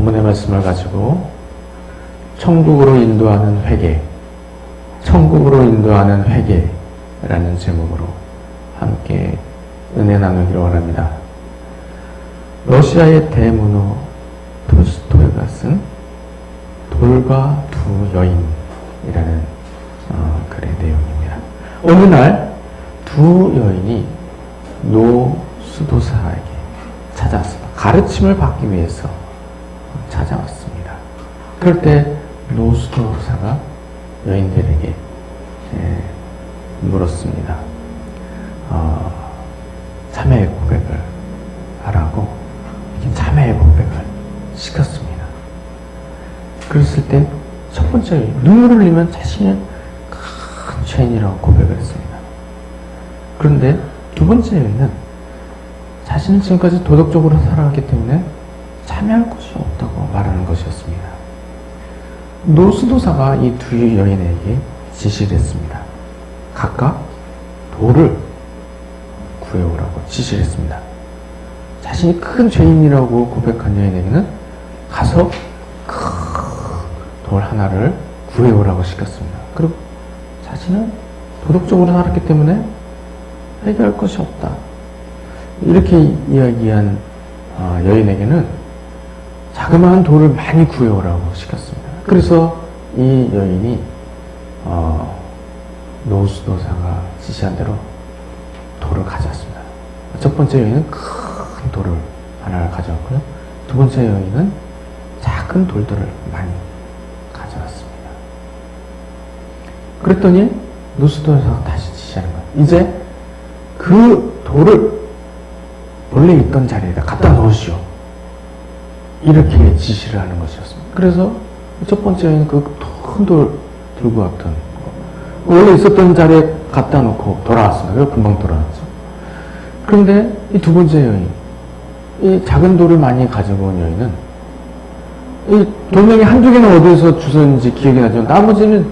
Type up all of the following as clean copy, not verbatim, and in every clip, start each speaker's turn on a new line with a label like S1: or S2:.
S1: 본문의 말씀을 가지고 천국으로 인도하는 회개, 천국으로 인도하는 회개라는 제목으로 함께 은혜 나누기를 원합니다. 러시아의 대문호 톨스토이가 쓴 돌과 두 여인이라는 글의 내용입니다. 어느 날 두 여인이 노수도사에게 찾아왔습니다. 가르침을 받기 위해서 찾아왔습니다. 그럴 때 노수도사가 여인들에게 물었습니다. 참회의 고백을 하라고 참회의 고백을 시켰습니다. 그랬을 때 첫 번째 여인, 눈물을 흘리면 자신은 큰 죄인이라고 고백을 했습니다. 그런데 두 번째 여인은 자신은 지금까지 도덕적으로 살아왔기 때문에 참여할 것이 없다고 말하는 것이었습니다. 노수도사가 이 두 여인에게 지시를 했습니다. 각각 돌을 구해오라고 지시를 했습니다. 자신이 큰 죄인이라고 고백한 여인에게는 가서 큰 돌 하나를 구해오라고 시켰습니다. 그리고 자신은 도덕적으로 살았기 때문에 회개할 것이 없다. 이렇게 이야기한 여인에게는 자그마한 돌을 많이 구해오라고 시켰습니다. 그래서 이 여인이 노수도사가 지시한 대로 돌을 가져왔습니다. 첫 번째 여인은 큰 돌을 하나를 가져왔고요. 두 번째 여인은 작은 돌들을 많이 가져왔습니다. 그랬더니 노수도사가 다시 지시하는 거예요. 이제 그 돌을 원래 있던 자리에다 갖다 넣으시오. 이렇게 지시를 하는 것이었습니다. 그래서 첫 번째 여인은 그 큰 돌 들고 왔던 원래 있었던 자리에 갖다 놓고 돌아왔습니다. 금방 돌아왔죠. 그런데 이 두 번째 여인, 이 작은 돌을 많이 가지고 온 여인은 이 돌멩이 한두 개는 어디서 주웠는지 기억이 나지만 나머지는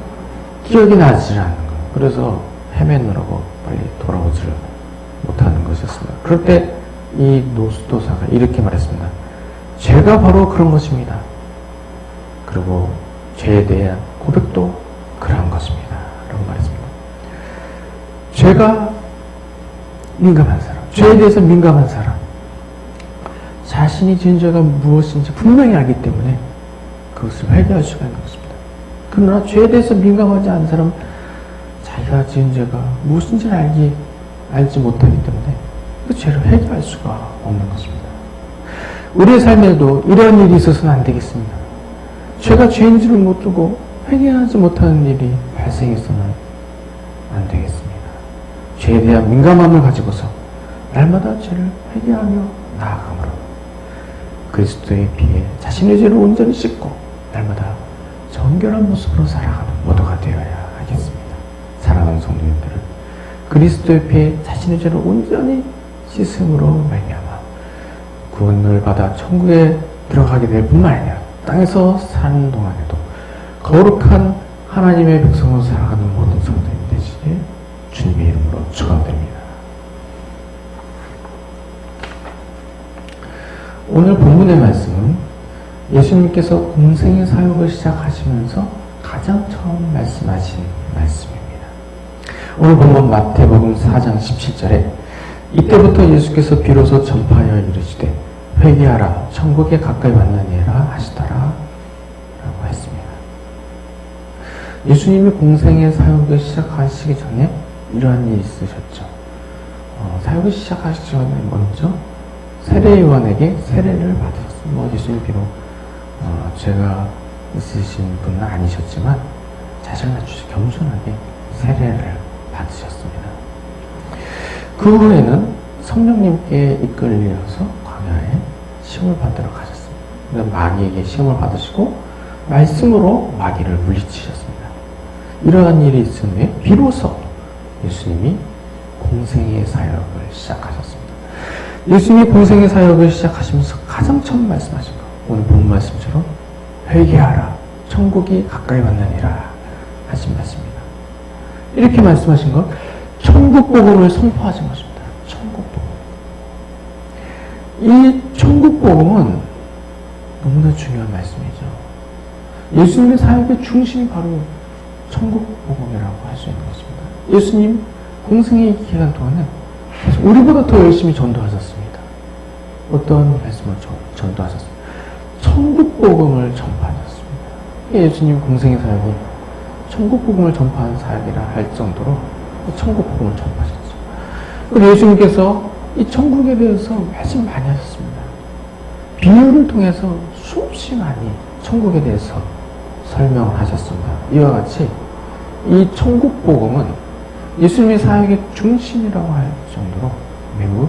S1: 기억이 나지 않는 거예요. 그래서 헤매느라고 빨리 돌아오지를 못하는 것이었습니다. 그럴 때 이 노수도사가 이렇게 말했습니다. 죄가 바로 그런 것입니다. 그리고 죄에 대한 고백도 그러한 것입니다. 라고 말했습니다. 죄가 민감한 사람, 죄에 대해서 민감한 사람, 자신이 지은 죄가 무엇인지 분명히 알기 때문에 그것을 회개할 수가 있는 것입니다. 그러나 죄에 대해서 민감하지 않은 사람은 자기가 지은 죄가 무엇인지를 알지 못하기 때문에 그 죄를 회개할 수가 없는 것입니다. 우리의 삶에도 이러한 일이 있어서는 안 되겠습니다. 죄가 죄인지를 못 두고 회개하지 못하는 일이 발생해서는 안 되겠습니다. 죄에 대한 민감함을 가지고서 날마다 죄를 회개하며 나아감으로 그리스도의 피에 자신의 죄를 온전히 씻고 날마다 정결한 모습으로 살아가는 모두가 되어야 하겠습니다. 사랑하는 성도님들은 그리스도의 피에 자신의 죄를 온전히 씻음으로 말미암아 구원을 받아 천국에 들어가게 될 뿐만 아니라 땅에서 사는 동안에도 거룩한 하나님의 백성으로 살아가는 모든 성도님 되시길 주님의 이름으로 축원드립니다. 오늘 본문의 말씀은 예수님께서 공생의 사역을 시작하시면서 가장 처음 말씀하신 말씀입니다. 오늘 본문 마태복음 4장 17절에 이때부터 예수께서 비로소 전파하여 이르시되 회개하라 천국에 가까이 왔느니라 하시더라 라고 했습니다. 예수님이 공생의 사역을 시작하시기 전에 이러한 일이 있으셨죠. 사역을 시작하시기 전에 먼저 세례요한에게 세례를 받으셨습니다. 예수님 비록 죄가 있으신 분은 아니셨지만 자신을 낮추셔 겸손하게 세례를 받으셨습니다. 그 후에는 성령님께 이끌려서 광야에 시험을 받으러 가셨습니다. 마귀에게 시험을 받으시고 말씀으로 마귀를 물리치셨습니다. 이러한 일이 있은 후에 비로소 예수님이 공생의 사역을 시작하셨습니다. 예수님이 공생의 사역을 시작하시면서 가장 처음 말씀하신 것, 오늘 본 말씀처럼 회개하라 천국이 가까이 왔느니라 하신 말씀입니다. 이렇게 말씀하신 것, 천국 복음을 선포하신 것입니다. 천국 복음. 이 천국 복음은 너무나 중요한 말씀이죠. 예수님의 사역의 중심이 바로 천국 복음이라고 할 수 있는 것입니다. 예수님 공생의 기간 동안에 우리보다 더 열심히 전도하셨습니다. 어떤 말씀을 전도하셨습니다. 천국 복음을 전파하셨습니다. 예수님 공생의 사역이 천국 복음을 전파하는 사역이라 할 정도로 천국 복음을 전파하셨죠. 그리고 예수님께서 이 천국에 대해서 말씀 많이 하셨습니다. 비유를 통해서 수없이 많이 천국에 대해서 설명하셨습니다. 이와 같이 이 천국 복음은 예수님의 사역의 중심이라고 할 정도로 매우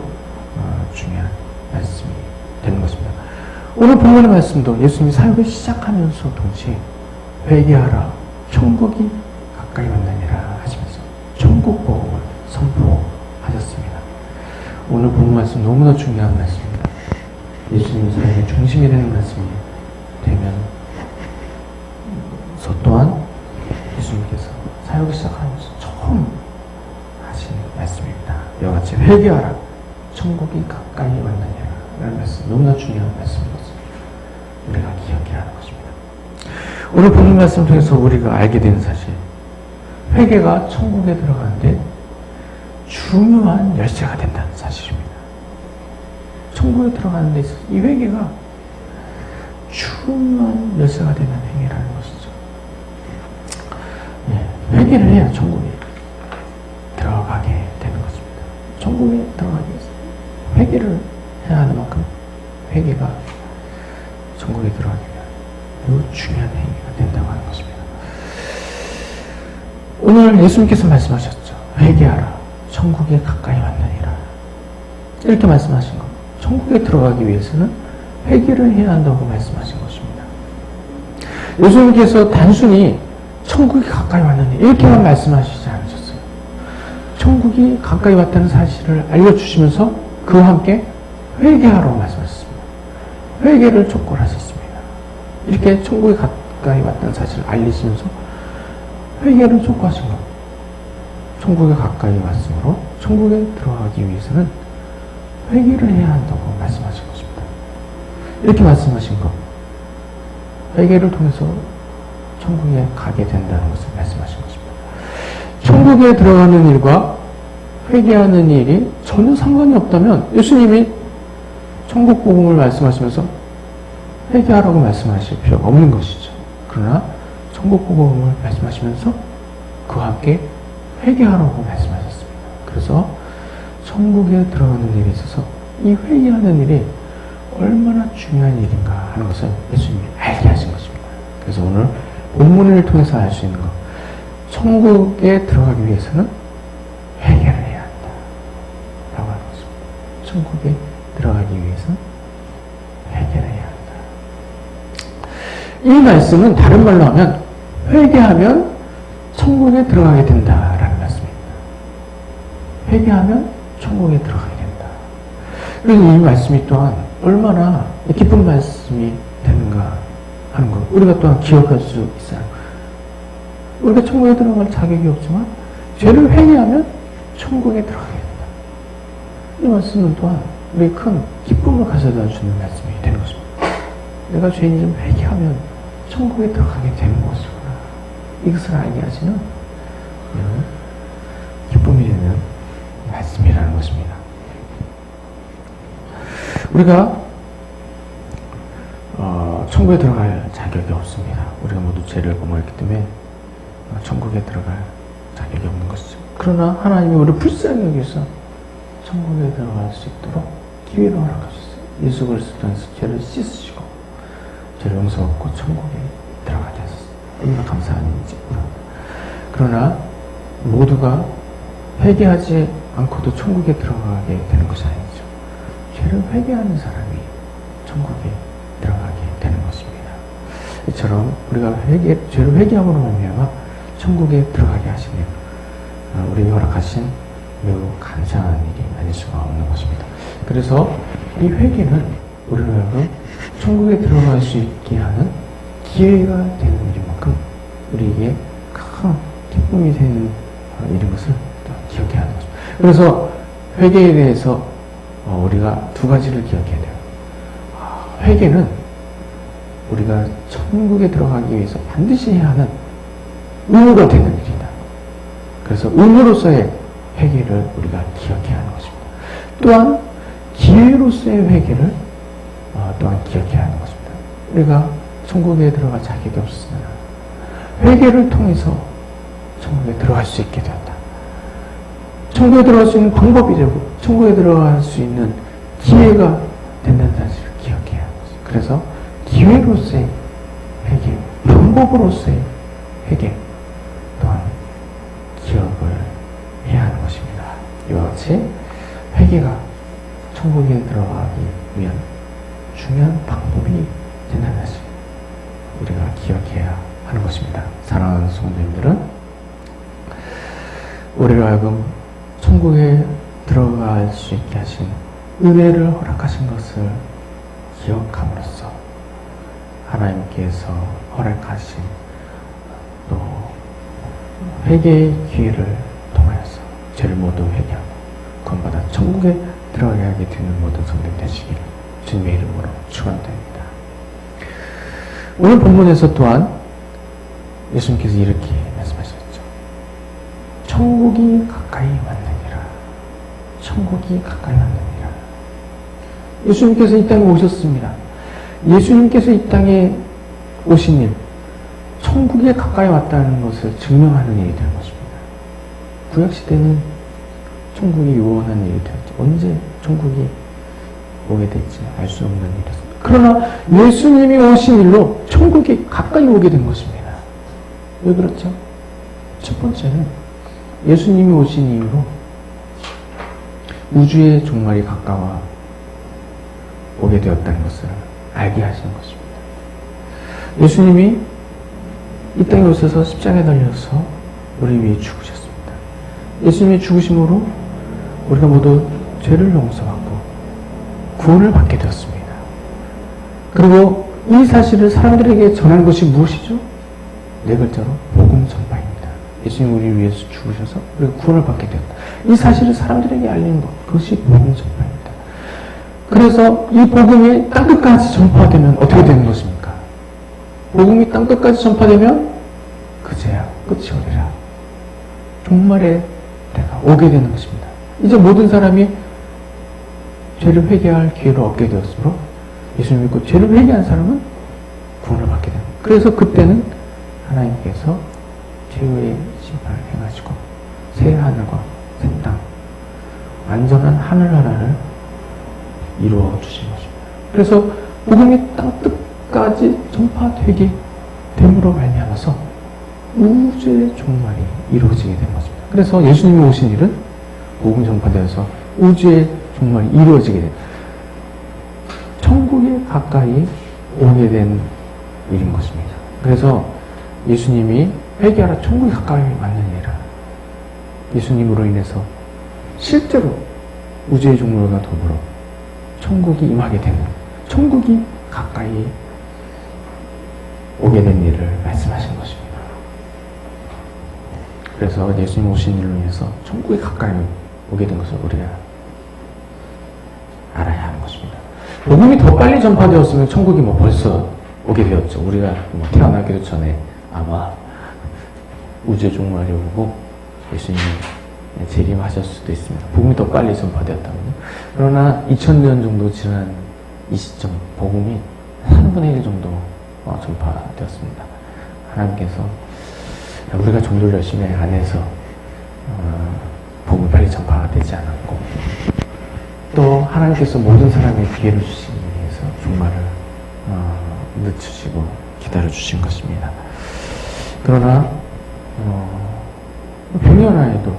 S1: 중요한 말씀이 되는 것입니다. 오늘 본문의 말씀도 예수님이 사역을 시작하면서 동시에 회개하라, 천국이 가까이 왔느니라 하시면서 천국 복음을 선포하셨습니다. 오늘 본문 말씀 너무나 중요한 말씀입니다. 예수님의 사역의 중심이 되는 말씀이 되면서 또한 예수님께서 사역을 시작하면서 처음 하시는 말씀입니다. 이와 같이 회개하라, 천국이 가까이 왔느니라 라는 말씀, 너무나 중요한 말씀인 것을 우리가 기억해야 하는 것입니다. 오늘 본문 말씀 통해서 우리가 알게 되는 사실, 회개가 천국에 들어가는데 중요한 열쇠가 된다는 사실입니다. 천국에 들어가는 데 있어서 이 회개가 중요한 열쇠가 되는 행위라는 것이죠. 회개를 해야 천국에 들어가게 되는 것입니다. 천국에 들어가기 위해서 회개를 해야 하는 만큼 회개가 천국에 들어가기 위한 매우 중요한 행위가 된다고 하는 것입니다. 오늘 예수님께서 말씀하셨죠. 회개하라, 천국에 가까이 왔느니라. 이렇게 말씀하신 것. 천국에 들어가기 위해서는 회개를 해야 한다고 말씀하신 것입니다. 예수님께서 단순히 천국이 가까이 왔느니 이렇게만 말씀하시지 않으셨어요. 천국이 가까이 왔다는 사실을 알려주시면서 그와 함께 회개하라고 말씀하셨습니다. 회개를 촉구하셨습니다. 이렇게 천국이 가까이 왔다는 사실을 알리시면서 회개를 촉구하신 것. 천국에 가까이 왔으므로 천국에 들어가기 위해서는 회개를 해야 한다고 말씀하신 것입니다. 이렇게 말씀하신 것. 회개를 통해서 천국에 가게 된다는 것을 말씀하신 것입니다. 천국에 들어가는 일과 회개하는 일이 전혀 상관이 없다면 예수님이 천국 복음을 말씀하시면서 회개하라고 말씀하실 필요가 없는 것이죠. 그러나 천국 복음을 말씀하시면서 그와 함께 회개하라고 말씀하셨습니다. 그래서 천국에 들어가는 일에 있어서 이 회개하는 일이 얼마나 중요한 일인가 하는 것을 예수님이 알게 하신 것입니다. 그래서 오늘 본문을 통해서 알 수 있는 것, 천국에 들어가기 위해서는 회개를 해야 한다 라고 하는 것입니다. 천국에 들어가기 위해서는 회개를 해야 한다. 이 말씀은 다른 말로 하면 회개하면 천국에 들어가게 된다라는 말씀입니다. 회개하면 천국에 들어가게 된다. 그래서 이 말씀이 또한 얼마나 기쁜 말씀이 되는가 하는 것, 우리가 또한 기억할 수 있어요. 우리가 천국에 들어갈 자격이 없지만 죄를 회개하면 천국에 들어가게 된다. 이 말씀은 또한 우리 큰 기쁨을 가져다 주는 말씀이 되는 것입니다. 내가 죄인이 좀 회개하면 천국에 들어가게 되는 것이구나. 이것을 알게 하시는 기쁨이 되는 말씀이라는 것입니다. 우리가 천국에 들어갈 자격이 없습니다. 우리가 모두 죄를 범하였기 때문에 천국에 들어갈 자격이 없는 것이죠. 그러나 하나님이 우리를 불쌍히 여기서 천국에 들어갈 수 있도록 기회를 허락하셨어요. 예수 그리스도 통해서 죄를 씻으시고 죄를 용서받고 천국에 들어가게 하셨어요. 얼마나 감사한 일인지. 그러나 모두가 회개하지 않고도 천국에 들어가게 되는 것이 아니죠. 죄를 회개하는 사람이 천국에 들어가게 되는 것입니다. 이처럼 우리가 죄를 회개함으로 말미암아 천국에 들어가게 하시는 우리에게 허락하신 매우 감사한 일이 아닐 수가 없는 것입니다. 그래서 이 회개는 우리로 하여금 천국에 들어갈 수 있게 하는 기회가 되는 일인 만큼 우리에게 큰 기쁨이 되는 일인 것을 기억해야 하는 것입니다. 그래서 회개에 대해서 우리가 두 가지를 기억해야 돼요. 회개는 우리가 천국에 들어가기 위해서 반드시 해야 하는 의무가 되는 일이다. 그래서 의무로서의 회개를 우리가 기억해야 하는 것입니다. 또한 기회로서의 회개를 또한 기억해야 하는 것입니다. 우리가 천국에 들어갈 자격이 없으나 회개를 통해서 천국에 들어갈 수 있게 되었다. 천국에 들어갈 수 있는 방법이 되고 천국에 들어갈 수 있는 기회가 된다는 사실을 기억해야 하는 것입니다. 그래서 기회로서의 회개, 방법으로서의 회개 또한 기억을 해야 하는 것입니다. 이와 같이 회개가 천국에 들어가기 위한 중요한 방법이 된다는 사실 우리가 기억해야 하는 것입니다. 사랑하는 성도님들은 우리로 하여금 천국에 들어갈 수 있게 하신 은혜를 허락하신 것을 기억함으로써 하나님께서 허락하신 또 회개의 기회를 통하여서 죄를 모두 회개하고 구원받아 천국에 들어가게 하게 되는 모든 성도님 되시기를 주님의 이름으로 축원드립니다. 오늘 본문에서 또한 예수님께서 이렇게 말씀하셨죠. 천국이 가까이 왔느니라. 천국이 가까이 왔느니라. 예수님께서 이 땅에 오셨습니다. 예수님께서 이 땅에 오신 일, 천국에 가까이 왔다는 것을 증명하는 일이 된 것입니다. 구약시대는 천국이 요원한 일이 되었죠. 언제 천국이 오게 될지 알 수 없는 일이었습니다. 그러나 예수님이 오신 일로 천국이 가까이 오게 된 것입니다. 왜 그렇죠? 첫 번째는 예수님이 오신 이후로 우주의 종말이 가까워 오게 되었다는 것을 알게 하시는 것입니다. 예수님이 이 땅에 오셔서 십자가에 달려서 우리 위해 죽으셨습니다. 예수님의 죽으심으로 우리가 모두 죄를 용서받고 구원을 받게 되었습니다. 그리고 이 사실을 사람들에게 전한 것이 무엇이죠? 네 글자로 복음 전파입니다. 예수님이 우리 위해서 죽으셔서 우리가 구원을 받게 되었다. 이 사실을 사람들에게 알리는 것, 그것이 복음 전파입니다. 그래서 이 복음이 땅끝까지 전파되면 어떻게 되는 것입니까? 복음이 땅끝까지 전파되면 그제야 끝이 오리라. 종말의 때가 오게 되는 것입니다. 이제 모든 사람이 죄를 회개할 기회를 얻게 되었으므로 예수님 믿고 죄를 회개한 사람은 구원을 받게 됩니다. 그래서 그때는 하나님께서 최후의 심판을 행하시고 새 하늘과 새 땅, 완전한 하늘나라를 이루어 주신 것입니다. 그래서 복음이 땅끝까지 전파되게 됨으로 말미암아서 우주의 종말이 이루어지게 된 것입니다. 그래서 예수님이 오신 일은 복음 전파되어서 우주의 종말이 이루어지게 된, 천국에 가까이 오게 된 일인 것입니다. 그래서 예수님이 회개하라 천국이 가까이 왔느니라. 예수님으로 인해서 실제로 우주의 종말과 더불어 천국이 임하게 되는, 천국이 가까이 오게 된 일을 말씀하신 것입니다. 그래서 예수님 오신 일로 인해서 천국이 가까이 오게 된 것을 우리가 알아야 하는 것입니다. 복음이 더 빨리 전파되었으면 천국이 벌써 오게 되었죠. 우리가 태어나기도 전에 아마 우주의 종말이 오고 예수님이 재림하셨을 수도 있습니다. 복음이 더 빨리 전파되었다면요. 그러나 2000년 정도 지난 이 시점 복음이 3분의 1 정도 전파되었습니다. 하나님께서 우리가 종교를 열심히 안 해서 복음이 빨리 전파되지 않았고, 또 하나님께서 모든 사람의 기회를 주시기 위해서 종말을 늦추시고 기다려주신 것입니다. 그러나 100년 안에도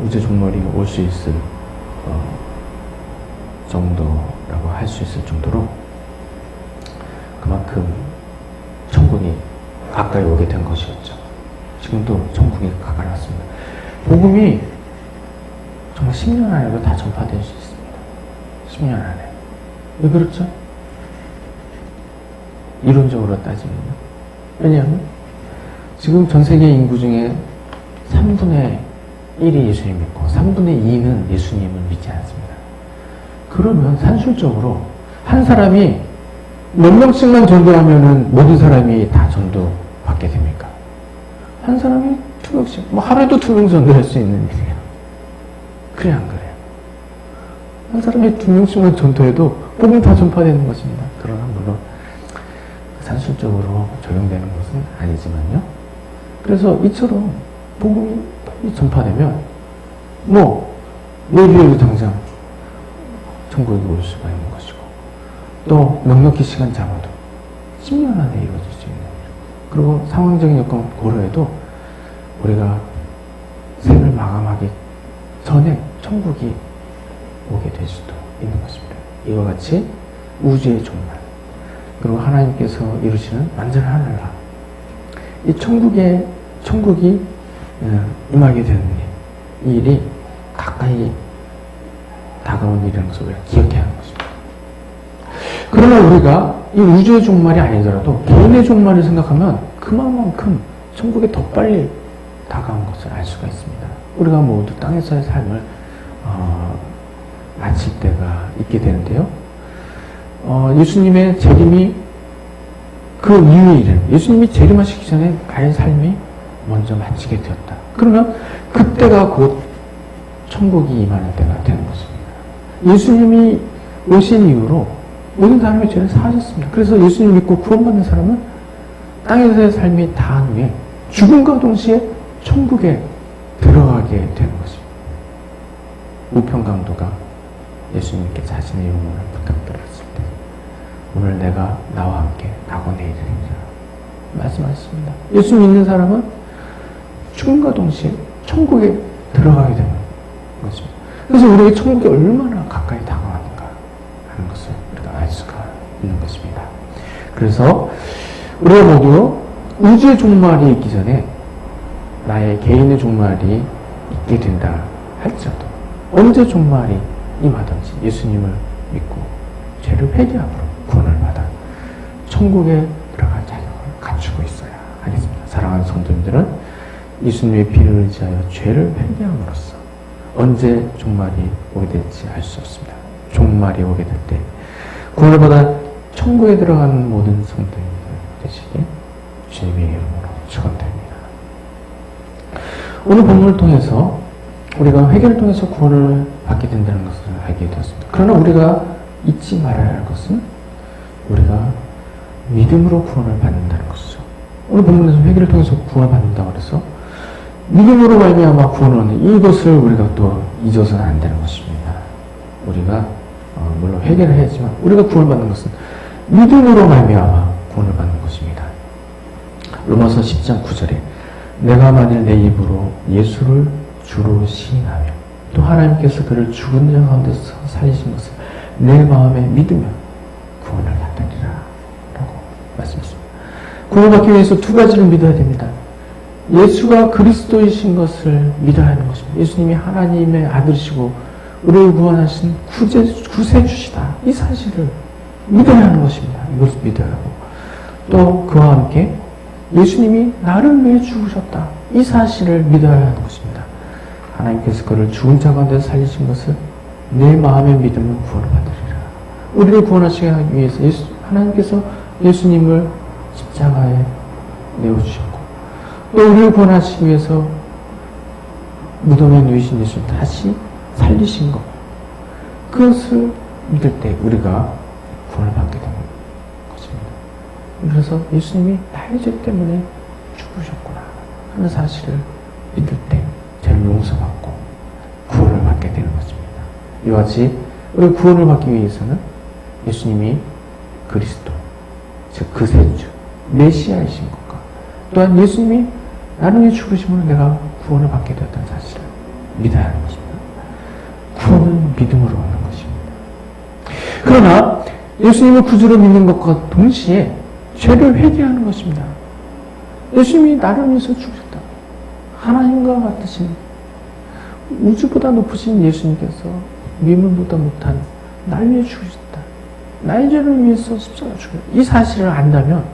S1: 우주 종말이 올 수 있을 정도라고 할 수 있을 정도로 그만큼 천국이 가까이 오게 된 것이었죠. 지금도 천국이 가까이 왔습니다. 복음이 정말 10년 안에도 다 전파될 수 있습니다. 10년 안에. 왜 그렇죠? 이론적으로 따지면요. 왜냐하면 지금 전 세계 인구 중에 3분의 1이 예수님 믿고 3분의 2는 예수님을 믿지 않습니다. 그러면 산술적으로 한 사람이 몇 명씩만 전도하면은 모든 사람이 다 전도받게 됩니까? 한 사람이 2명씩, 뭐 하루에도 2명 전도할 수 있는 일이에요. 그래, 안 그래요? 한 사람이 2명씩만 전도해도 복음 다 전파되는 것입니다. 그러나 물론 산술적으로 적용되는 것은 아니지만요. 그래서 이처럼 복음이 빨리 전파되면 내일이라도 당장 천국에 올 수가 있는 것이고, 또 넉넉히 시간 잡아도 10년 안에 이루어질 수 있는 일. 그리고 상황적인 여건 고려해도 우리가 생을 마감하기 전에 천국이 오게 될 수도 있는 것입니다. 이와 같이 우주의 종말, 그리고 하나님께서 이루시는 완전한 하늘나라, 이 천국이 임하게 되는 이 일이 가까이 다가온 일이라는 것을 우리가 기억해야 하는 것입니다. 그러나 우리가 이 우주의 종말이 아니더라도 개인의 종말을 생각하면 그만큼 천국에 더 빨리 다가온 것을 알 수가 있습니다. 우리가 모두 땅에서의 삶을 마칠 때가 있게 되는데요. 예수님의 재림이 그 이후의 일, 예수님이 재림하시기 전에 나의 삶이 먼저 마치게 되었다. 그러면 그때가 곧 천국이 임하는 때가 되는 것입니다. 예수님이 오신 이후로 모든 사람의 죄를 사하셨습니다. 그래서 예수님 믿고 구원받는 사람은 땅에서의 삶이 다한 후에 죽음과 동시에 천국에 들어가게 되는 것입니다. 우편강도가 예수님께 자신의 영혼을 부탁드렸을 때, 오늘 내가 나와 함께 낙원에 이르리라 말씀하셨습니다. 예수 믿는 사람은 죽음과 동시에 천국에 들어가게 되는 것입니다. 그래서 우리에게 천국이 얼마나 가까이 다가왔는가 하는 것을 우리가 알 수가 있는 것입니다. 그래서 우리가 모두 우주의 종말이 있기 전에 나의 개인의 종말이 있게 된다 할지라도 언제 종말이 임하든지 예수님을 믿고 죄를 회개함으로 구원을 받아 천국에 들어갈 자격을 갖추고 있어야 하겠습니다. 사랑하는 성도님들은 예수님의 피를 의지하여 죄를 회개함으로써 언제 종말이 오게 될지 알 수 없습니다. 종말이 오게 될 때 구원을 받아 천국에 들어가는 모든 성도님들 되시길 주님의 이름으로 축원드립니다. 오늘 본문을 통해서 우리가 회개를 통해서 구원을 받게 된다는 것을 알게 되었습니다. 그러나 우리가 잊지 말아야 할 것은 우리가 믿음으로 구원을 받는다는 것이죠. 오늘 본문에서 회개를 통해서 구원을 받는다고 해서 믿음으로 말미암아 구원을 얻는 이것을 우리가 또 잊어서는 안 되는 것입니다. 우리가 물론 회개를 해야지만 우리가 구원을 받는 것은 믿음으로 말미암아 구원을 받는 것입니다. 로마서 10장 9절에 내가 만일 내 입으로 예수를 주로 시인하며 또 하나님께서 그를 죽은 자 가운데서 살리신 것을 내 마음에 믿으면 구원을 받으리라 라고 말씀했습니다. 구원을 받기 위해서 두 가지를 믿어야 됩니다. 예수가 그리스도이신 것을 믿어야 하는 것입니다. 예수님이 하나님의 아들이시고 우리를 구원하신 구세주시다. 이 사실을 믿어야 하는 것입니다. 이것을 믿어야 하고 또 그와 함께 예수님이 나를 위해 죽으셨다. 이 사실을 믿어야 하는 것입니다. 하나님께서 그를 죽은 자 가운데서 살리신 것을 내 마음에 믿으면 구원을 받으리라. 우리를 구원하시기 위해서 하나님께서 예수님을 십자가에 내어주셨고 또 우리를 구원하시기 위해서 무덤에 누이신 예수를 다시 살리신 것, 그것을 믿을 때 우리가 구원을 받게 되는 것입니다. 그래서 예수님이 나의 죄 때문에 죽으셨구나 하는 사실을 믿을 때 죄를 용서받고 구원을 받게 되는 것입니다. 이와 같이 우리 구원을 받기 위해서는 예수님이 그리스도, 즉 구세주, 메시아이신 것과 또한 예수님이 나를 위해 죽으심으로 내가 구원을 받게 되었다는 사실을 믿어야 하는 것입니다. 구원은 믿음으로 얻는 것입니다. 그러나 예수님을 구주로 믿는 것과 동시에 죄를 회개하는 것입니다. 예수님이 나를 위해서 죽으셨다. 하나님과 같으신 우주보다 높으신 예수님께서 미물보다 못한 나를 위해 죽으셨다. 나의 죄를 위해서 십자가 죽으셨다. 이 사실을 안다면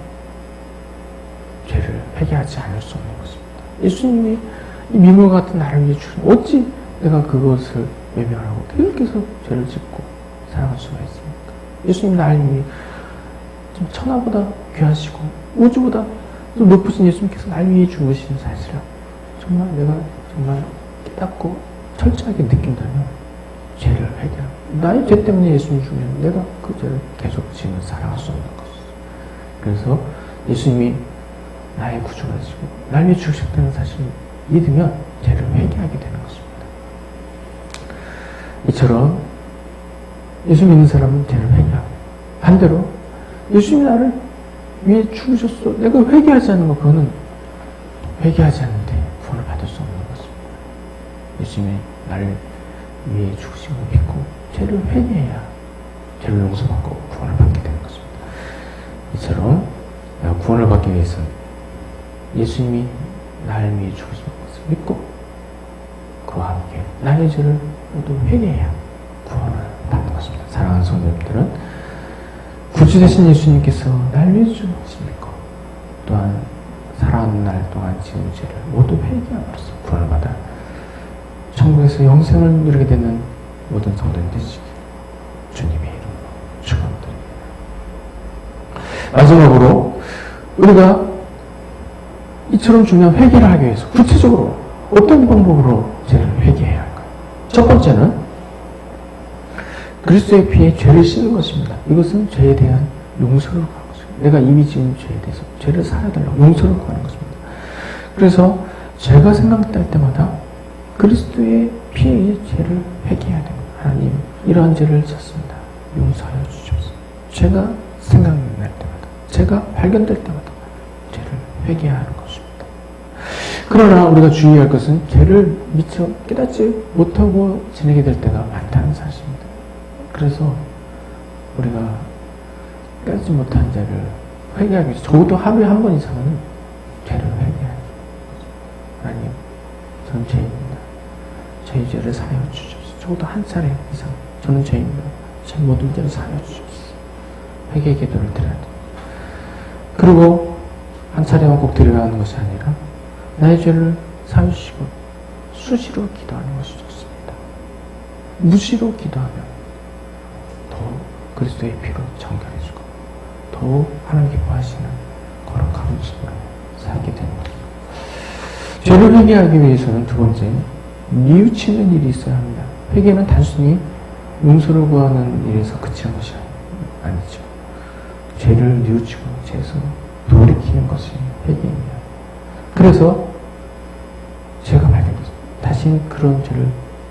S1: 죄를 회개하지 않을 수 없는 것입니다. 예수님이 이 미물 같은 나를 위해 죽으셨다. 어찌 내가 그것을 외면하고 계속해서 죄를 짓고 살아갈 수가 있습니까? 예수님 나를 위해 좀 천하보다 귀하시고 우주보다 좀 높으신 예수님께서 날 위해 죽으신 사실을 정말 내가 정말 깨닫고 철저하게 느낀다면 죄를 회개하고 나의 죄 때문에 예수님 죽으면 내가 그 죄를 계속 지으며 살아갈 수 없는 것이죠. 그래서 예수님이 나의 구주가 되시고 날 위해 죽으셨다는 사실을 믿으면 죄를 회개하게 되는 것입니다. 이처럼 예수 믿는 사람은 죄를 회개하고 반대로 예수님이 나를 위해 죽으셨어. 내가 회개하지 않는 거 그거는 회개하지 않는데 구원을 받을 수 없는 것입니다. 예수님이 나를 위해 죽으신 걸 믿고 죄를 회개해야 죄를 용서받고 구원을 받게 되는 것입니다. 이처럼 내가 구원을 받기 위해서는 예수님이 나를 위해 죽으신 것을 믿고 그와 함께 나의 죄를 모두 회개해야 구원을 받는 것입니다. 사랑하는 성도님들은 구주 되신 예수님께서 날 위해 죽으신 믿고 또한 살아가는 날 동안 지은 죄를 모두 회개함으로써 구원을 받아 천국에서 영생을 누리게 되는 모든 성도님 되시길 주님의 이름으로 축원드립니다. 마지막으로 우리가 이처럼 중요한 회개를 하기 위해서 구체적으로 어떤 방법으로 죄를 회개해야 할까요? 첫 번째는 그리스도의 피에 죄를 씻는 것입니다. 이것은 죄에 대한 용서를 구하는 것입니다. 내가 이미 지은 죄에 대해서 죄를 사하여달라고 용서를 구하는 것입니다. 그래서 죄가 생각날 때마다 그리스도의 피에 의해 죄를 회개해야 됩니다. 하나님, 이러한 죄를 졌습니다. 용서하여 주시옵소서. 죄가 생각날 때마다, 죄가 발견될 때마다 죄를 회개하는 것입니다. 그러나 우리가 주의할 것은 죄를 미처 깨닫지 못하고 지내게 될 때가 많다는 사실입니다. 그래서 우리가 깨닫지 못한 죄를 회개하기 위해서 적어도 하루에 한 번 이상은 죄를 회개해야 합니다. 하나님, 저는 죄입니다. 저희 죄를 사하여 주시옵소서. 적어도 한 차례 이상 저는 죄입니다. 제 모든 죄를 사하여 주시옵소서. 회개의 기도를 드려야 됩니다. 그리고 한 차례만 꼭 드려야 하는 것이 아니라 나의 죄를 사하여 주시고 수시로 기도하는 것이 좋습니다. 무시로 기도하면 더욱 그리스도의 피로 정결해지고 더욱 하나님 기뻐하시는 거룩한 모습으로 살게 되는 것입니다. 죄를 회개하기 위해서는 두 번째, 뉘우치는 일이 있어야 합니다. 회개는 단순히 용서를 구하는 일에서 그치는 것이 아니죠. 죄를 뉘우치고 죄에서 돌이키는 것이 회개입니다. 그래서 죄가 발견됐습니다. 다시는 그런 죄를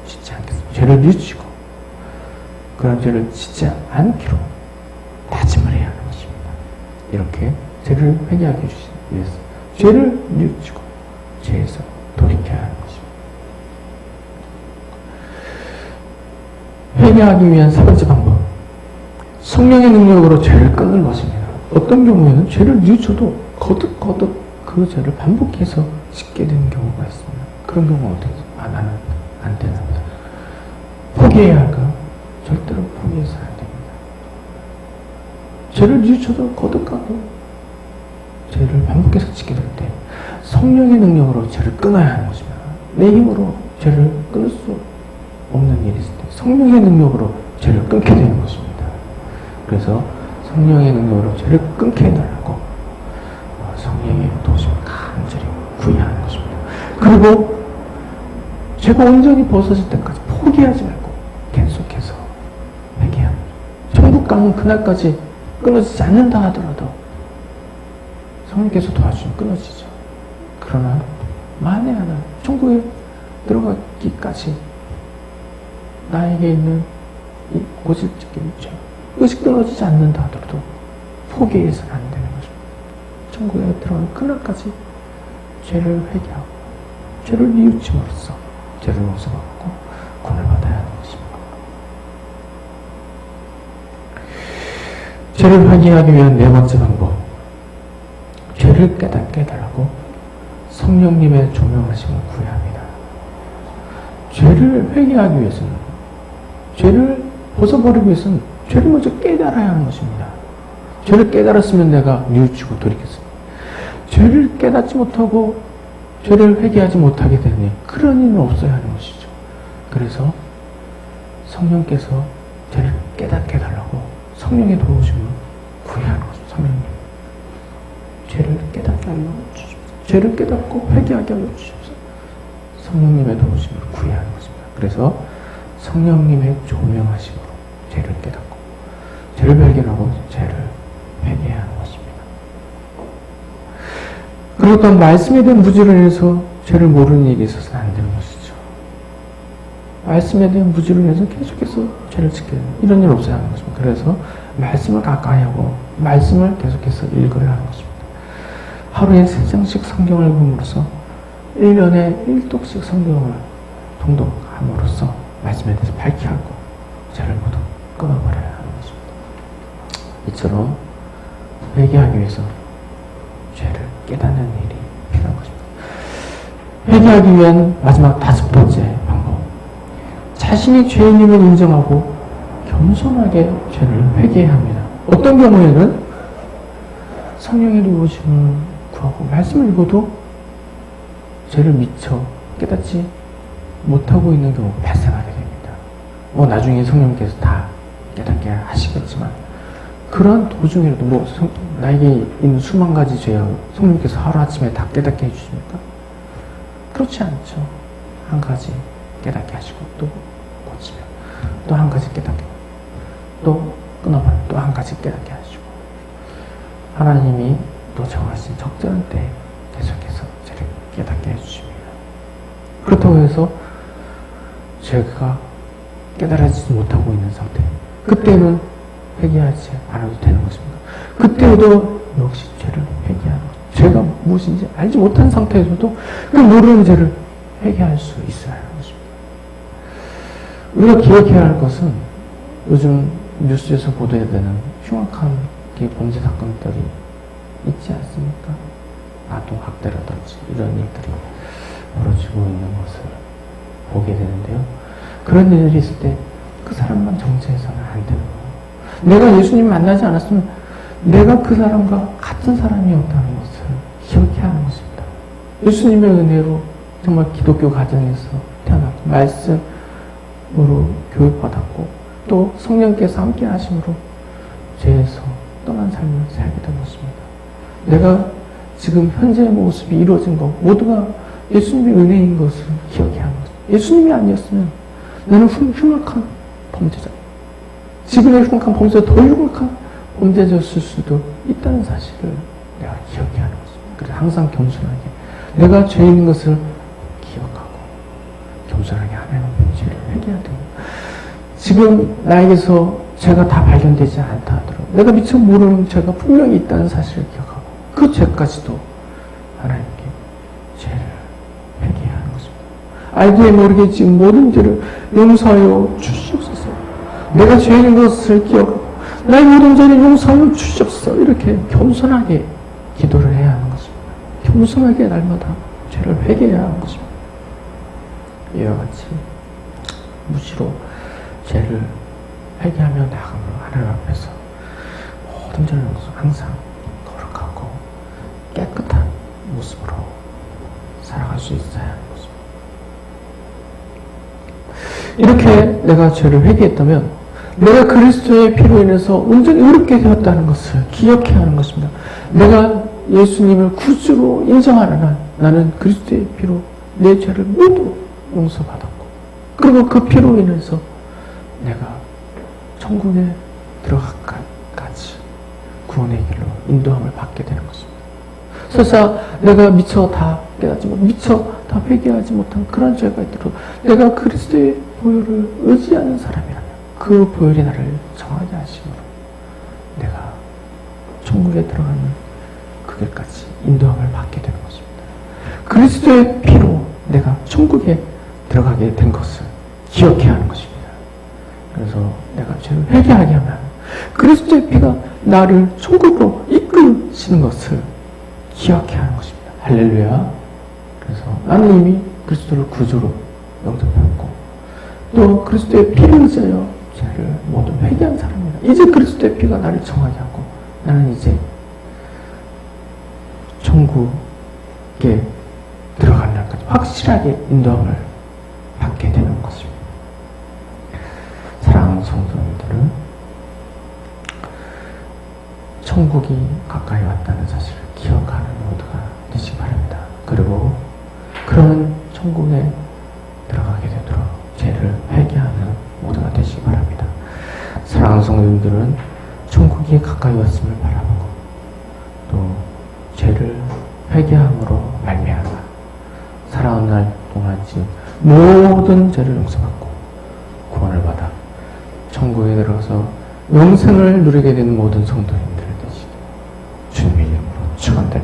S1: 짓지 않겠습니다. 죄를 뉘우치고 그런 죄를 짓지 않기로 다짐을 해야 하는 것입니다. 이렇게 죄를 회개하게 해주시기 위해서 죄를 뉘우치고 죄에서 돌이켜야 하는 것입니다. 회개하기 위한 세 번째 방법, 성령의 능력으로 죄를 끊는 것입니다. 어떤 경우에는 죄를 뉘우쳐도 거듭거듭 그 죄를 반복해서 짓게 되는 경우가 있습니다. 그런 경우는 어떻게 해서 나는 안 됩니다. 포기해야 할까요? 절대로 포기해서는 안 됩니다. 죄를 뉘우쳐도 거듭거듭 죄를 반복해서 짓게 될 때 성령의 능력으로 죄를 끊어야 하는 것입니다. 내 힘으로 죄를 끊을 수 없는 일이 있을 때 성령의 능력으로 죄를 끊게 되는 것입니다. 그래서 성령의 능력으로 죄를 끊게 해달라고 성령의 도우심을 간절히 구해야 하는 것입니다. 그리고 죄가 온전히 벗어질 때까지 포기하지 말고 계속해서 회개하는 것입니다. 천국 가는 그날까지 끊어지지 않는다 하더라도 성령께서 도와주시면 끊어지죠. 그러나 만에 하나 천국에 들어가기까지 나에게 있는 이 고질적인 죄, 이것이 끊어지지 않는다 하더라도 포기해서는 안 되는 것입니다. 천국에 들어가는 그날까지 죄를 회개하고 죄를 뉘우침으로써 죄를 용서받고 구원을 받아야 하는 것입니다. 죄를 회개하기 위한 네 번째 방법, 죄를 깨닫게 해달라고 성령님의 조명하심을 구해야 합니다. 죄를 회개하기 위해서는, 죄를 벗어버리기 위해서는 죄를 먼저 깨달아야 하는 것입니다. 죄를 깨달았으면 내가 뉘우치고 돌이켰습니다. 죄를 깨닫지 못하고 죄를 회개하지 못하게 되니 그런 일은 없어야 하는 것이죠. 그래서 성령께서 죄를 깨닫게 해달라고 성령의 도우심을 구해야 하는 것입니다. 성령님, 죄를 깨닫게 하여 주십시오. 죄를 깨닫고 회개하게 하여 주십시오. 성령님의 도우심을 구해야 하는 것입니다. 그래서 성령님의 조명하심으로 죄를 깨닫고 죄를 발견하고 죄를 회개해야 하는 것입니다. 그리고 또 말씀에 대한 무지로 인해서 죄를 모르는 일이 있어서는 안 되는 것이죠. 말씀에 대한 무지로 인해서 계속해서 죄를 짓게 되는 이런 일 없어야 하는 것입니다. 그래서 말씀을 가까이 하고 말씀을 계속해서 읽어야 하는 것입니다. 하루에 3장씩 성경을 읽음으로써 1년에 1독씩 성경을 통독함으로써 말씀에 대해서 밝히 하고 죄를 모두 끊어버려야 하는 것입니다. 이처럼 회개하기 위해서 죄를 깨닫는 일이 필요한 것입니다. 회개하기 위한 마지막 5번째 방법. 자신이 죄인임을 인정하고 겸손하게 죄를 회개해야 합니다. 어떤 경우에는 성령의 도우심을 구하고 말씀을 읽어도 죄를 미처 깨닫지 못하고 있는 경우가 발생하게 됩니다. 나중에 성령께서 다 깨닫게 하시겠지만 그런 도중에라도 나에게 있는 수만 가지 죄를 성령께서 하루아침에 다 깨닫게 해주십니까? 그렇지 않죠. 한 가지 깨닫게 하시고 또 고치며 또 한 가지 깨닫게 또 끊어버려 또 한 가지 깨닫게 하시고 하나님이 또 정하신 적절한 때에 계속해서 죄를 깨닫게 해주십니다. 그렇다고 해서 죄가 깨달아지지 못하고 있는 상태, 그때는 회개하지 않아도 되는 것입니다. 그때도 역시 죄를 회개하는 것. 죄가 무엇인지 알지 못한 상태에서도 그 모르는 죄를 회개할 수 있어야 하는 것입니다. 우리가 기억해야 할 것은 요즘 뉴스에서 보도되는 흉악한 범죄 사건들이 있지 않습니까? 아동학대라든지 이런 일들이 벌어지고 있는 것을 보게 되는데요. 그런 일들이 있을 때 그 사람만 정죄해서는 안 되는 거예요. 내가 예수님 만나지 않았으면 내가 그 사람과 같은 사람이었다는 것을 기억해야 하는 것입니다. 예수님의 은혜로 정말 기독교 가정에서 태어났고 말씀으로 교육받았고 또 성령께서 함께 하심으로 죄에서 떠난 삶을 살게 된 것입니다. 내가 지금 현재의 모습이 이루어진 것 모두가 예수님의 은혜인 것을 기억해야 하는 것입니다. 예수님이 아니었으면 나는 흉악한 범죄자, 지금의 흉악한 범죄자 더 흉악한 범죄자였을 수도 있다는 사실을 내가 기억해야 하는 것입니다. 그래서 항상 겸손하게 내가 죄인인 것을 기억하고 겸손하게 하나님의 죄를 회개해야 됩니다. 지금 나에게서 죄가 다 발견되지 않다 하더라도 내가 미처 모르는 죄가 분명히 있다는 사실을 기억하고 그 죄까지도 하나님께 죄를 회개해야 하는 것입니다. 알게 모르게 지금 모든 죄를 용서하여 주시옵소서. 내가 죄인인 것을 기억하고 나의 모든 죄를 용서하여 주시옵소서. 이렇게 겸손하게 기도를 해야 하는 것입니다. 겸손하게 날마다 죄를 회개해야 하는 것입니다. 이와 같이 무시로 죄를 회개하며 나아감으로 하나님 앞에서 모든 죄를 항상 거룩하고 깨끗한 모습으로 살아갈 수 있어야 하는 것입니다. 이렇게 내가 죄를 회개했다면 내가 그리스도의 피로 인해서 온전히 의롭게 되었다는 것을 기억해야 하는 것입니다. 내가 예수님을 구주로 인정하는 한 나는 그리스도의 피로 내 죄를 모두 용서받았고 그리고 그 피로 인해서 내가 천국에 들어가기까지 구원의 길로 인도함을 받게 되는 것입니다. 설사 내가 미처 다 깨닫지 못, 미처 다 회개하지 못한 그런 죄가 있더라도 내가 그리스도의 보혈을 의지하는 사람이라면 그 보혈이 나를 정하게 하심으로 내가 천국에 들어가는 그 길까지 인도함을 받게 되는 것입니다. 그리스도의 피로 내가 천국에 들어가게 된 것을 기억해야 하는 것입니다. 그래서 내가 죄를 회개하게 하면 그리스도의 피가 나를 천국으로 이끄시는 것을 기억해야 하는 것입니다. 할렐루야. 그래서 나는 이미 그리스도를 구주로 영접했고 또 그리스도의 피를 의지하여 죄를 모두 회개한 사람입니다. 이제 그리스도의 피가 나를 정하게 하고 나는 이제 천국에 들어가는 날까지 확실하게 인도함을 받게 되는 것입니다. 사랑하는 성도님들은 천국이 가까이 왔다는 사실을 기억하는 모두가 되시기 바랍니다. 그리고 그런 천국에 들어가게 되도록 죄를 회개하는 모두가 되시기 바랍니다. 사랑하는 성도님들은 천국이 가까이 왔음을 바라보고 또 죄를 회개함으로 말미암아 살아온 날 동안 지은 모든 죄를 용서받고 구원을 받아 천국에 들어서 영생을 누리게 되는 모든 성도님들 되시기 주님의 이름으로 축원드립니다.